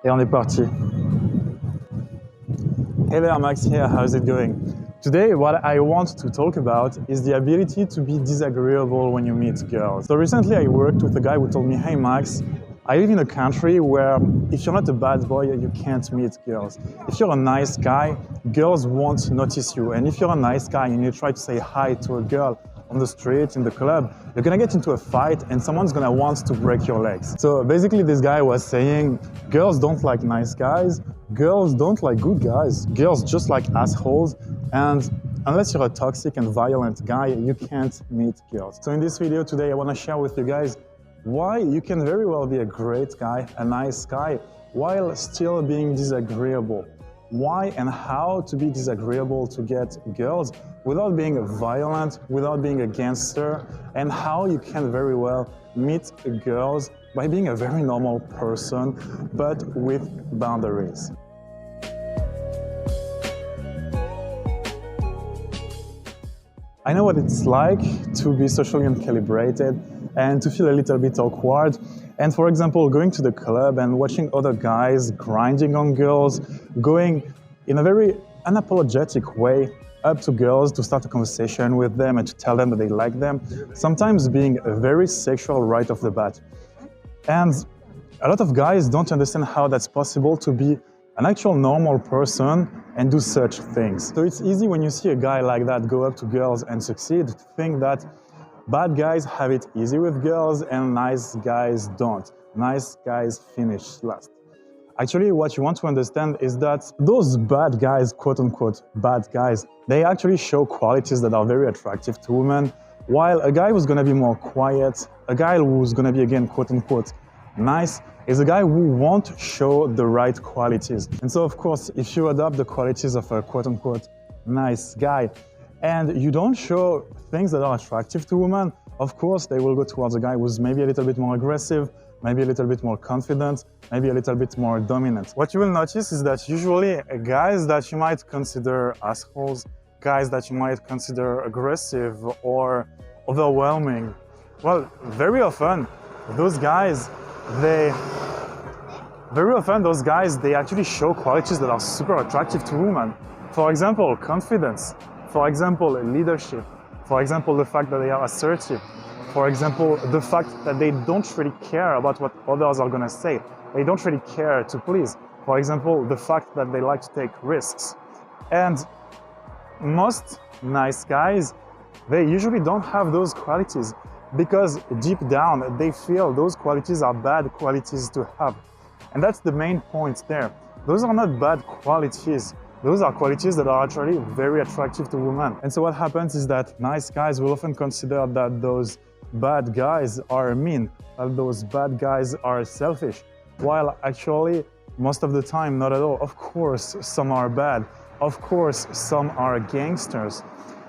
Et on est parti. Hey there, Max here, how's it going? Today, what I want to talk about is the ability to be disagreeable when you meet girls. So recently I worked with a guy who told me, hey Max, I live in a country where if you're not a bad boy, you can't meet girls. If you're a nice guy, girls won't notice you. And if you're a nice guy and you try to say hi to a girl on the street, in the club, you're gonna get into a fight and someone's gonna want to break your legs. So basically this guy was saying, girls don't like nice guys, girls don't like good guys, girls just like assholes, and unless you're a toxic and violent guy, you can't meet girls. So in this video today, I wanna share with you guys why you can very well be a great guy, a nice guy, while still being disagreeable. Why and how to be disagreeable to get girls without being violent, without being a gangster, and how you can very well meet girls by being a very normal person, but with boundaries. I know what it's like to be socially uncalibrated and to feel a little bit awkward. And for example, going to the club and watching other guys grinding on girls, going in a very unapologetic way up to girls to start a conversation with them and to tell them that they like them, sometimes being very sexual right off the bat. And a lot of guys don't understand how that's possible to be an actual normal person and do such things. So it's easy when you see a guy like that go up to girls and succeed to think that bad guys have it easy with girls and nice guys don't. Nice guys finish last. Actually, what you want to understand is that those bad guys, quote unquote bad guys, they actually show qualities that are very attractive to women, while a guy who's gonna be more quiet, a guy who's gonna be again quote unquote nice, is a guy who won't show the right qualities. And so of course, if you adopt the qualities of a quote unquote nice guy, and you don't show things that are attractive to women, of course they will go towards a guy who's maybe a little bit more aggressive, maybe a little bit more confident, maybe a little bit more dominant. What you will notice is that usually guys that you might consider assholes, guys that you might consider aggressive or overwhelming, well, very often those guys, they actually show qualities that are super attractive to women. For example, confidence. For example, leadership. For example, the fact that they are assertive. For example, the fact that they don't really care about what others are gonna say. They don't really care to please. For example, the fact that they like to take risks. And most nice guys, they usually don't have those qualities because deep down they feel those qualities are bad qualities to have. And that's the main point there. Those are not bad qualities. Those are qualities that are actually very attractive to women. And so what happens is that nice guys will often consider that those bad guys are mean, that those bad guys are selfish, while actually most of the time not at all. Of course some are bad, of course some are gangsters,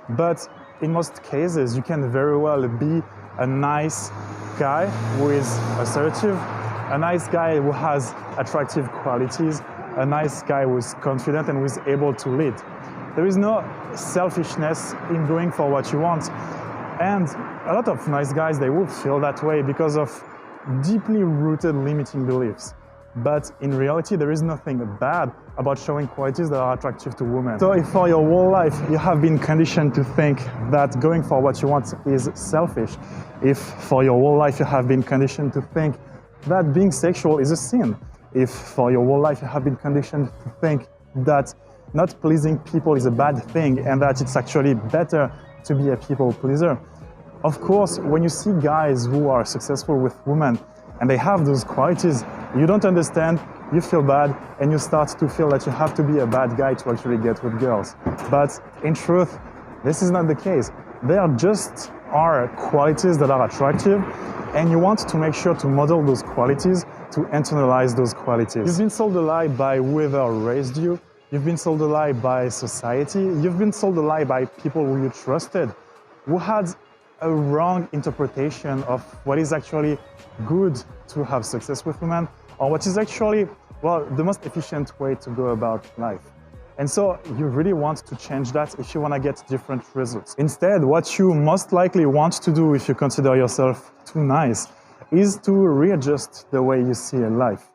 but in most cases you can very well be a nice guy who is assertive, a nice guy who has attractive qualities, a nice guy who is confident and who is able to lead. There is no selfishness in going for what you want. And a lot of nice guys, they will feel that way because of deeply rooted limiting beliefs. But in reality, there is nothing bad about showing qualities that are attractive to women. So if for your whole life you have been conditioned to think that going for what you want is selfish, if for your whole life you have been conditioned to think that being sexual is a sin, if for your whole life you have been conditioned to think that not pleasing people is a bad thing and that it's actually better to be a people pleaser, of course, when you see guys who are successful with women and they have those qualities, you don't understand, you feel bad, and you start to feel that you have to be a bad guy to actually get with girls. But in truth, this is not the case. They are just qualities that are attractive, and you want to make sure to model those qualities, to internalize those qualities. You've been sold a lie by whoever raised you, you've been sold a lie by society, you've been sold a lie by people who you trusted, who had a wrong interpretation of what is actually good to have success with women, or what is actually, well, the most efficient way to go about life. And so you really want to change that if you want to get different results. Instead, what you most likely want to do if you consider yourself too nice is to readjust the way you see life.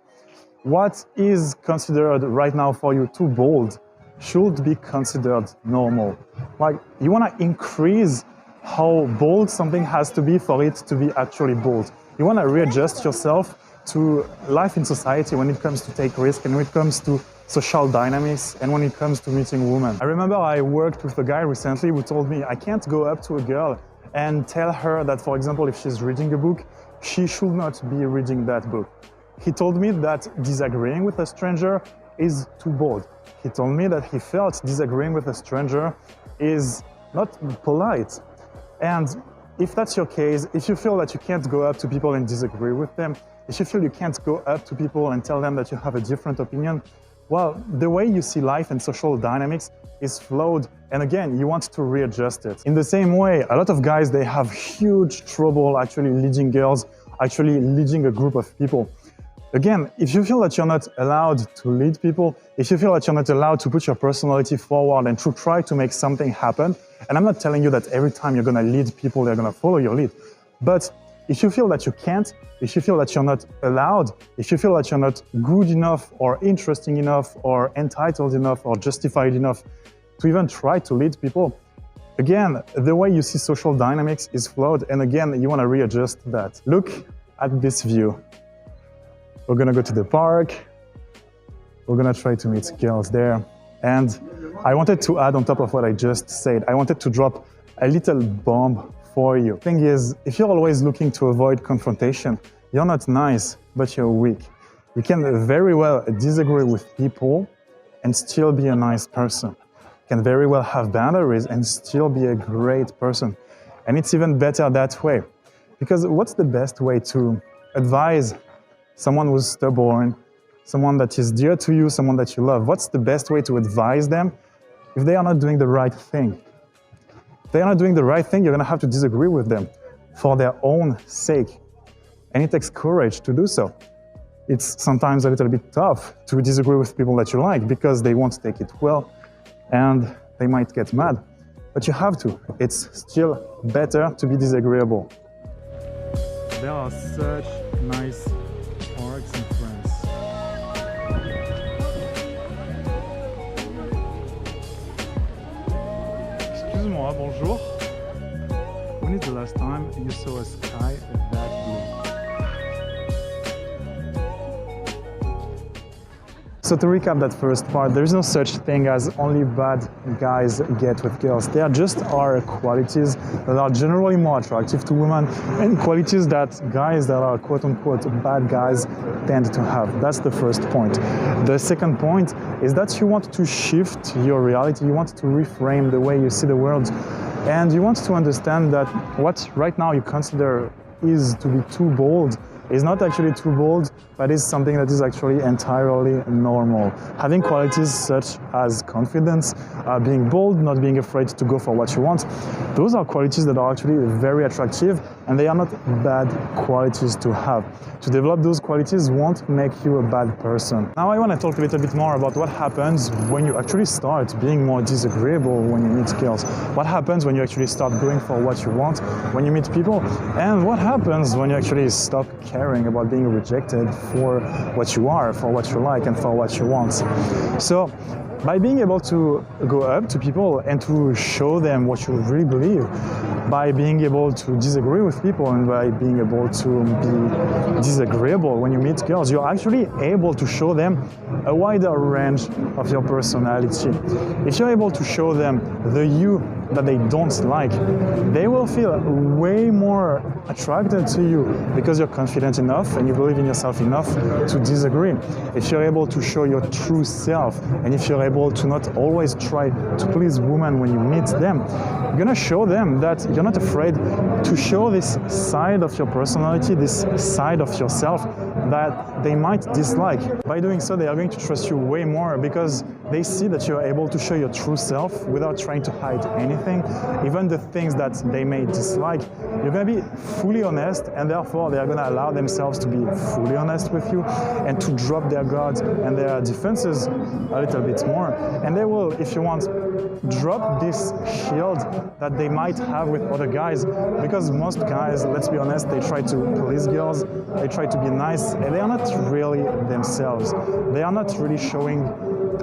what is considered right now for you too bold should be considered normal. Like, you want to increase how bold something has to be for it to be actually bold. You want to readjust yourself to life in society when it comes to take risk and when it comes to social dynamics and when it comes to meeting women. I remember I worked with a guy recently who told me I can't go up to a girl and tell her that, for example, if she's reading a book, she should not be reading that book. He told me that disagreeing with a stranger is too bold. He told me that he felt disagreeing with a stranger is not polite. And if that's your case, if you feel that you can't go up to people and disagree with them, if you feel you can't go up to people and tell them that you have a different opinion, well, the way you see life and social dynamics is flawed, and again, you want to readjust it. In the same way, a lot of guys, they have huge trouble actually leading girls, actually leading a group of people. Again, if you feel that you're not allowed to lead people, if you feel that you're not allowed to put your personality forward and to try to make something happen, and I'm not telling you that every time you're gonna lead people, they're gonna follow your lead, but if you feel that you can't, if you feel that you're not allowed, if you feel that you're not good enough or interesting enough or entitled enough or justified enough to even try to lead people, again, the way you see social dynamics is flawed, and again, you want to readjust that. Look at this view. We're gonna go to the park, we're gonna try to meet girls there, and I wanted to add on top of what I just said, I wanted to drop a little bomb for you. Thing is, if you're always looking to avoid confrontation, you're not nice, but you're weak. You can very well disagree with people and still be a nice person. You can very well have boundaries and still be a great person. And it's even better that way. Because what's the best way to advise someone who's stubborn, someone that is dear to you, someone that you love? What's the best way to advise them if they are not doing the right thing? If they are not doing the right thing, you're gonna have to disagree with them for their own sake. And it takes courage to do so. It's sometimes a little bit tough to disagree with people that you like because they won't take it well and they might get mad. But you have to. It's still better to be disagreeable. There are such nice parks in France. Excuse-moi, bonjour. When is the last time you saw a sky that blue? So to recap that first part, there is no such thing as only bad guys get with girls. There just are qualities that are generally more attractive to women and qualities that guys that are quote-unquote bad guys tend to have. That's the first point. The second point is that you want to shift your reality, you want to reframe the way you see the world, and you want to understand that what right now you consider is to be too bold is not actually too bold, but is something that is actually entirely normal. Having qualities such as confidence, being bold, not being afraid to go for what you want, those are qualities that are actually very attractive, and they are not bad qualities to have. To develop those qualities won't make you a bad person. Now I want to talk a little bit more about what happens when you actually start being more disagreeable when you meet girls. What happens when you actually start going for what you want when you meet people, and what happens when you actually stop caring about being rejected for what you are, for what you like, and for what you want. So, by being able to go up to people and to show them what you really believe, by being able to disagree with people and by being able to be disagreeable when you meet girls, you're actually able to show them a wider range of your personality. If you're able to show them the you that they don't like, they will feel way more attracted to you because you're confident enough and you believe in yourself enough to disagree. If you're able to show your true self, and if you're able to not always try to please women when you meet them, you're gonna show them that you're not afraid to show this side of your personality, this side of yourself that they might dislike. By doing so, they are going to trust you way more because they see that you're able to show your true self without trying to hide anything. everything, even the things that they may dislike. You're gonna be fully honest, and therefore they are gonna allow themselves to be fully honest with you and to drop their guards and their defenses a little bit more. And they will, if you want, drop this shield that they might have with other guys, because most guys, let's be honest, they try to please girls, they try to be nice, and they are not really themselves. They are not really showing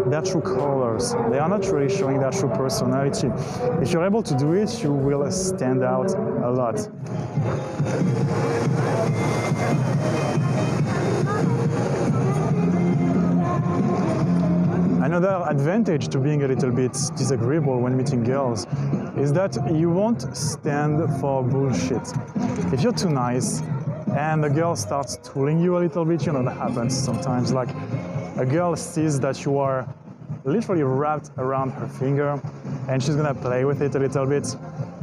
their true colors. They are not really showing their true personality. If you're able to do it, you will stand out a lot. Another advantage to being a little bit disagreeable when meeting girls is that you won't stand for bullshit. If you're too nice and the girl starts tooling you a little bit, you know, that happens sometimes, like a girl sees that you are literally wrapped around her finger and she's gonna play with it a little bit.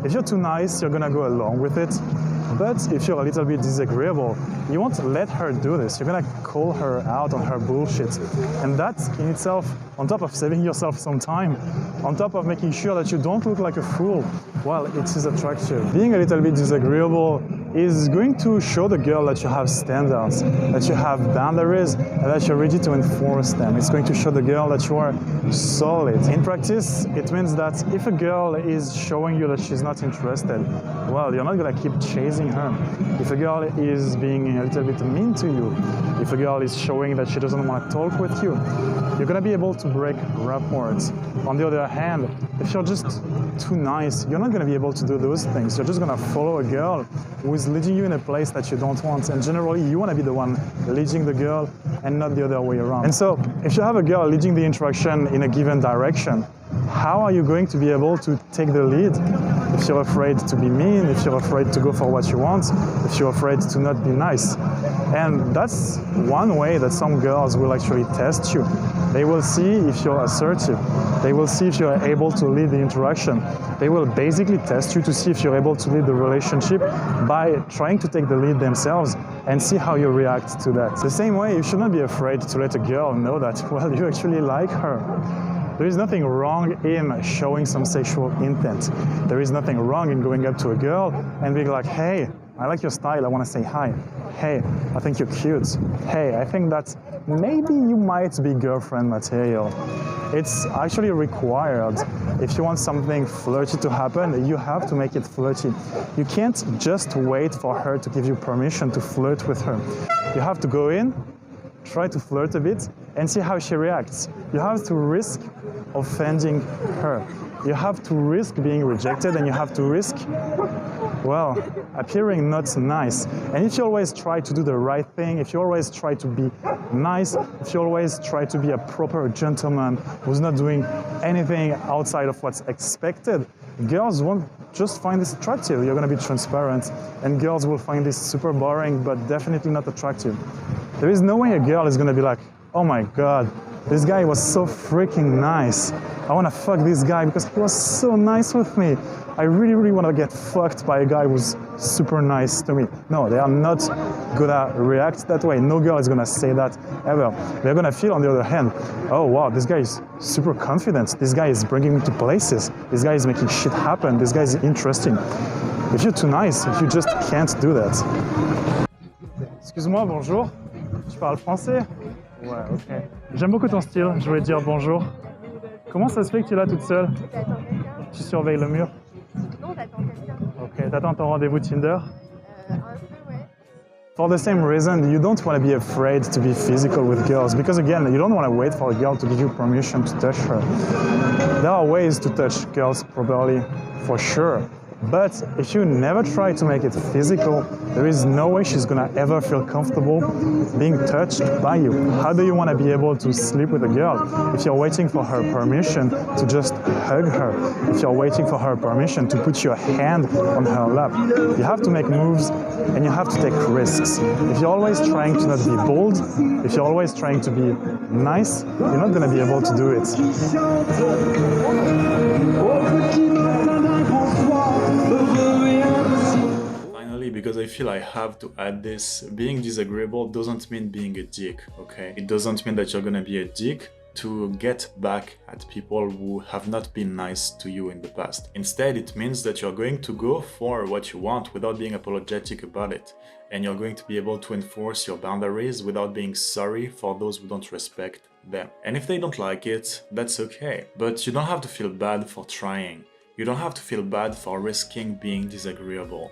If you're too nice, you're gonna go along with it. But if you're a little bit disagreeable, you won't let her do this. You're gonna call her out on her bullshit. And that in itself, on top of saving yourself some time, on top of making sure that you don't look like a fool, well, it is attractive. Being a little bit disagreeable is going to show the girl that you have standards, that you have boundaries, and that you're ready to enforce them. It's going to show the girl that you are solid. In practice, it means that if a girl is showing you that she's not interested, well, you're not gonna keep chasing her. If a girl is being a little bit mean to you, if a girl is showing that she doesn't want to talk with you, you're gonna be able to break rapports. On the other hand, if you're just too nice, you're not gonna be able to do those things. You're just gonna follow a girl who is leading you in a place that you don't want. And generally, you wanna be the one leading the girl and not the other way around. And so, if you have a girl leading the interaction in a given direction, how are you going to be able to take the lead? If you're afraid to be mean, if you're afraid to go for what you want, if you're afraid to not be nice. And that's one way that some girls will actually test you. They will see if you're assertive. They will see if you're able to lead the interaction. They will basically test you to see if you're able to lead the relationship by trying to take the lead themselves and see how you react to that. The same way, you should not be afraid to let a girl know that, well, you actually like her. There is nothing wrong in showing some sexual intent. There is nothing wrong in going up to a girl and being like, hey, I like your style, I want to say hi. Hey, I think you're cute. Hey, I think that maybe you might be girlfriend material. It's actually required. If you want something flirty to happen, you have to make it flirty. You can't just wait for her to give you permission to flirt with her. You have to go in, try to flirt a bit, and see how she reacts. You have to risk offending her. You have to risk being rejected, and you have to risk, well, appearing not nice. And if you always try to do the right thing, if you always try to be nice, if you always try to be a proper gentleman who's not doing anything outside of what's expected, girls won't just find this attractive. You're gonna be transparent, and girls will find this super boring, but definitely not attractive. There is no way a girl is gonna be like, oh my God, this guy was so freaking nice. I wanna fuck this guy because he was so nice with me. I really, really wanna get fucked by a guy who's super nice to me. No, they are not gonna react that way. No girl is gonna say that ever. They're gonna feel, on the other hand, oh wow, this guy is super confident. This guy is bringing me to places. This guy is making shit happen. This guy is interesting. If you're too nice, you just can't do that. Excuse-moi, bonjour. Tu parles français? Ouais, ok. J'aime beaucoup ton style, je voulais te dire bonjour. Comment ça se fait que tu es là toute seule? Tu surveilles le mur? Non, t'attends quelqu'un. Ok, t'attends ton rendez-vous Tinder? Un peu, ouais. For the same reason, you don't want to be afraid to be physical with girls, because again, you don't want to wait for a girl to give you permission to touch her. There are ways to touch girls properly, for sure. But if you never try to make it physical, there is no way she's gonna ever feel comfortable being touched by you. How do you want to be able to sleep with a girl if you're waiting for her permission to just hug her? If you're waiting for her permission to put your hand on her lap? You have to make moves and you have to take risks. If you're always trying to not be bold, if you're always trying to be nice, you're not gonna be able to do it. Finally, because I feel I have to add this, being disagreeable doesn't mean being a dick, okay? It doesn't mean that you're gonna be a dick to get back at people who have not been nice to you in the past. Instead, it means that you're going to go for what you want without being apologetic about it. And you're going to be able to enforce your boundaries without being sorry for those who don't respect them. And if they don't like it, that's okay. But you don't have to feel bad for trying. You don't have to feel bad for risking being disagreeable.